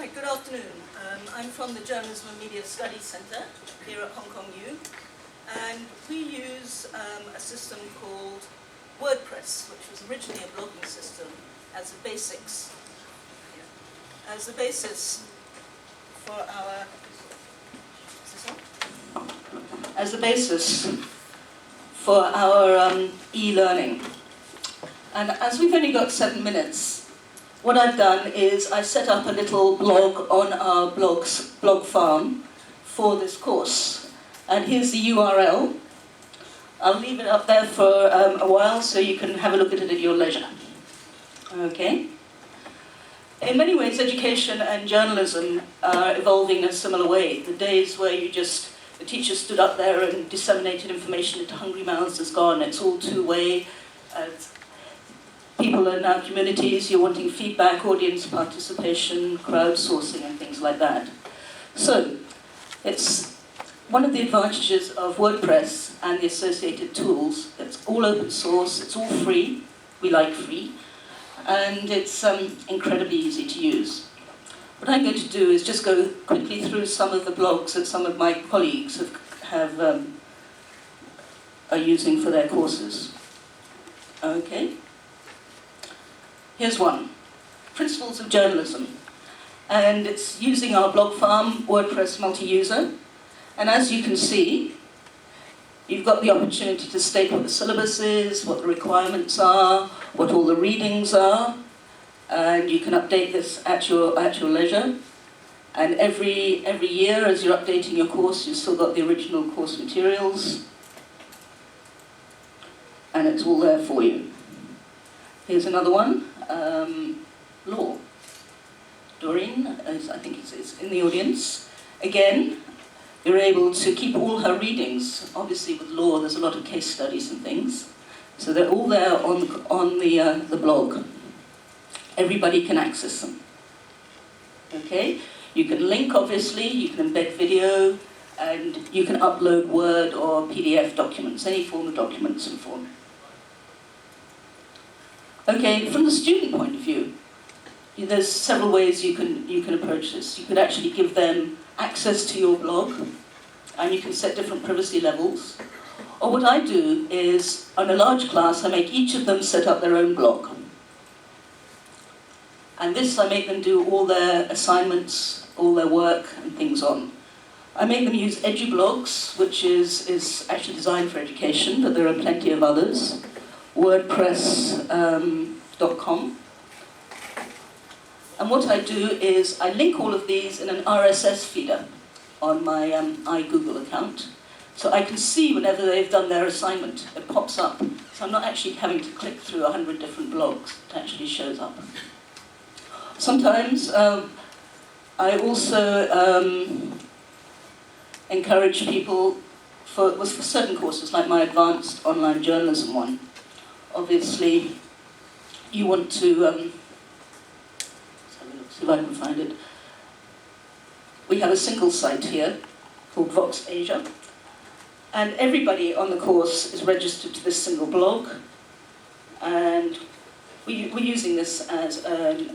Right, good afternoon. I'm from the Journalism and Media Studies Centre here at Hong Kong U, and we use a system called WordPress, which was originally a blogging system, as the basis for our e-learning. And as we've only got 7 minutes, what I've done is I set up a little blog on our blog farm for this course. And here's the URL. I'll leave it up there for a while so you can have a look at it at your leisure. Okay? In many ways, education and journalism are evolving in a similar way. The days where the teacher stood up there and disseminated information into hungry mouths is gone. It's all two-way. People are now communities, you're wanting feedback, audience participation, crowdsourcing and things like that. So, it's one of the advantages of WordPress and the associated tools. It's all open source, it's all free, we like free, and it's incredibly easy to use. What I'm going to do is just go quickly through some of the blogs that some of my colleagues are using for their courses. Okay. Here's one, Principles of Journalism. And it's using our blog farm, WordPress multi-user. And as you can see, you've got the opportunity to state what the syllabus is, what the requirements are, what all the readings are. And you can update this at your leisure. And every year, as you're updating your course, you've still got the original course materials. And it's all there for you. Here's another one. Law. Doreen, I think it's in the audience. Again, you're able to keep all her readings. Obviously, with law, there's a lot of case studies and things. So they're all there on the blog. Everybody can access them. Okay? You can link, obviously. You can embed video. And you can upload Word or PDF documents, any form of documents and form. Okay, from the student point of view, there's several ways you can approach this. You could actually give them access to your blog, and you can set different privacy levels. Or what I do is, on a large class, I make each of them set up their own blog. And this I make them do all their assignments, all their work, and things on. I make them use EduBlogs, which is actually designed for education, but there are plenty of others. WordPress.com. And what I do is I link all of these in an RSS feeder on my iGoogle account. So I can see whenever they've done their assignment, it pops up. So I'm not actually having to click through 100 different blogs. It actually shows up. Sometimes I also encourage people for certain courses, like my advanced online journalism one. Obviously, you want to, let's have a look, see if I can find it. We have a single site here called Vox Asia, and everybody on the course is registered to this single blog, and we're using this as a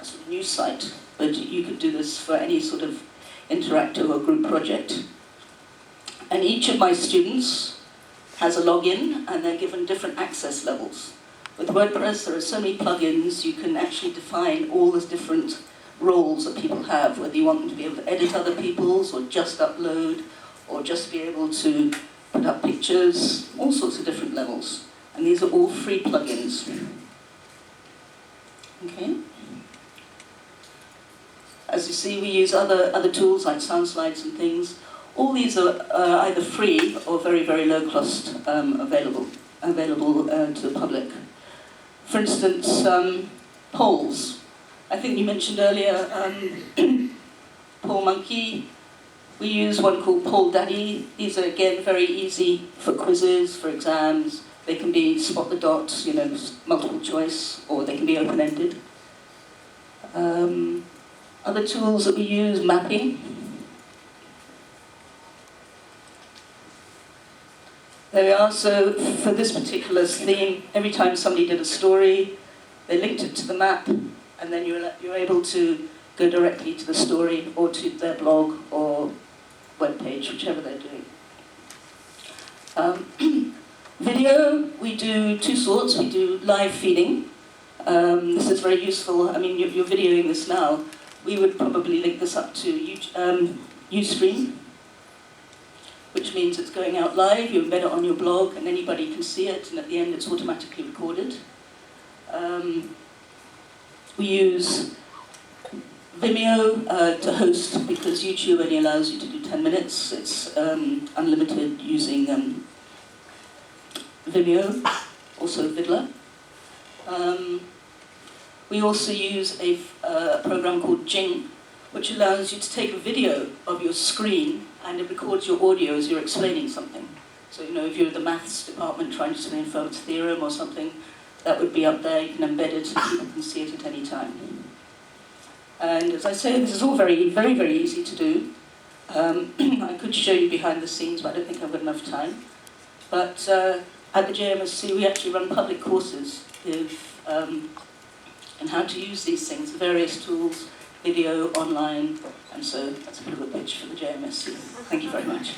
sort of news site, but you could do this for any sort of interactive or group project. And each of my students has a login, and they're given different access levels. With WordPress, there are so many plugins, you can actually define all the different roles that people have, whether you want them to be able to edit other people's, or just upload, or just be able to put up pictures, all sorts of different levels. And these are all free plugins. Okay. As you see, we use other tools like sound slides and things. All these are either free or very, very low cost available to the public. For instance, polls. I think you mentioned earlier Poll Monkey. We use one called Bldg. These are, again, very easy for quizzes, for exams. They can be spot the dot, multiple choice, or they can be open-ended. Other tools that we use, mapping. There we are. So for this particular theme, every time somebody did a story, they linked it to the map, and then you're able to go directly to the story or to their blog or web page, whichever they're doing. Video, we do two sorts. We do live feeding. This is very useful. I mean, you're videoing this now. We would probably link this up to Ustream, which means it's going out live. You embed it on your blog, and anybody can see it, and at the end it's automatically recorded. We use Vimeo to host, because YouTube only allows you to do 10 minutes. It's unlimited using Vimeo, also Vidler. We also use a program called Jing, which allows you to take a video of your screen and it records your audio as you're explaining something. So, you know, if you're in the maths department trying to explain Fermat's theorem or something, that would be up there. You can embed it so people can see it at any time. And as I say, this is all very, very, very easy to do. I could show you behind the scenes, but I don't think I've got enough time. But at the JMSC, we actually run public courses on how to use these things, various tools, video, online, and so that's a bit of a pitch for the JMSC. Thank you very much.